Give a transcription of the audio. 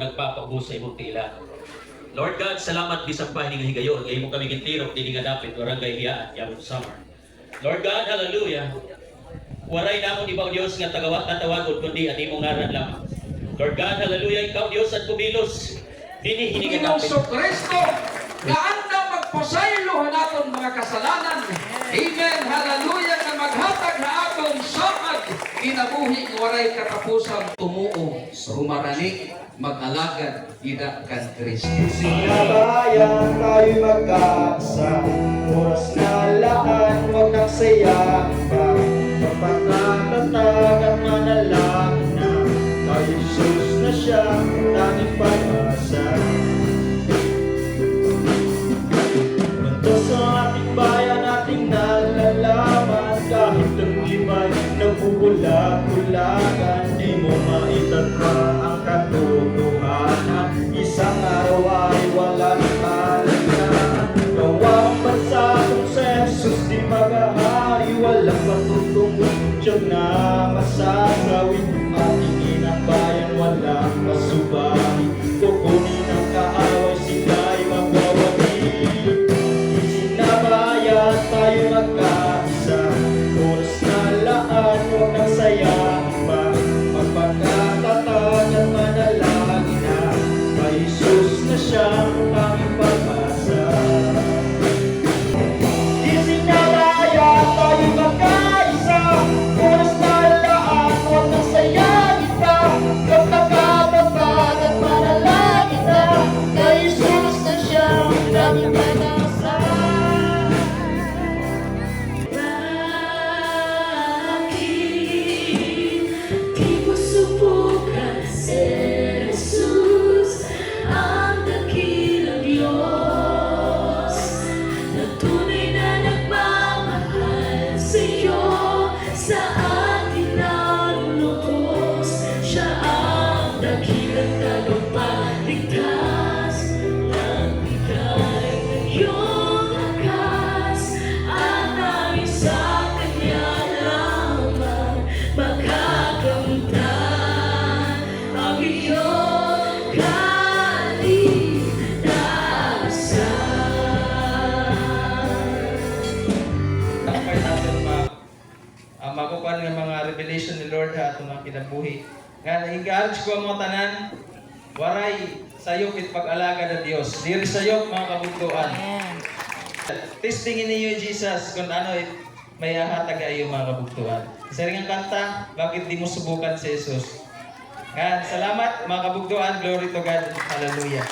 nagpapaubos sa imong tila. Lord God, salamat bisag pa hining higayon. Ay mo kami gintirok dili nga dapit barangay Hiyaan, Yabon Samar. Lord God, hallelujah. Waray namon ibaw Dios nga tawagod kundi ani mo ngaran lamang. Lord God, hallelujah, ikaw Dios at kumilos. Dini hining nga dapit. Panginoong Kristo, gaandang magpasaylo naton mga kasalanan. Amen, hallelujah, na maghatag na atong sakad kinabuhi nga waray katapusan tumuo rumarani mag-alagad ida kan Kristo. Sinabayan tayo magkaasa, oras na laan, huwag kang sayang pa. Magpakatatag at manalangin na, kay Jesus na siya, tanging pag-asa. Punta sa ating bayan, ating nalalaman, kahit ang iba'y nagbubulag-bulagan, di mo maitatwa ang katotohanan. Isang araw ay walang kaligtasan. Gawang bansa kung sa Jesus di mag-ahari, walang matutungkol siyang na masasawi. Ating inang bayan walang masubali, kukunin ang kaaway sila'y magwawagi. Sinabayan tayo magkaisa, oras na laan, huwag nang sayang pa. Magpakatatag at manalangin na, kay Jesus na siyang aming pag-asa. Sinabayan tayo magkaisa, oras na laan, huwag nang sayang pa. Magpakatatag at manalangin na, kay Jesus na siyang aming pag-asa. Di mo subukan si Jesus, ang dakilang Diyos, na tunay na nagmamahal sa'yo, sa atin narulukos. Siya ang dakilang tagapagligtas, nagbigay ng iyong lakas, at nais sa Kanya lamang makakamtan ang iyong kaligtasan. Takpay natin makukuha ng mga revelation ni Lord ha itong mga kinabuhi. Nga, i-encourage ko ang mga tanan, waray sayop it pag-alaga ng Diyos. Diri sayop mga kabugtuan. Testingin ninyo Jesus kung ano may ahatag kayo mga kabugtuan. Sa ringang kanta, bakit di mo subukan si Jesus? Nga, salamat mga kabugtuan. Glory to God. Hallelujah.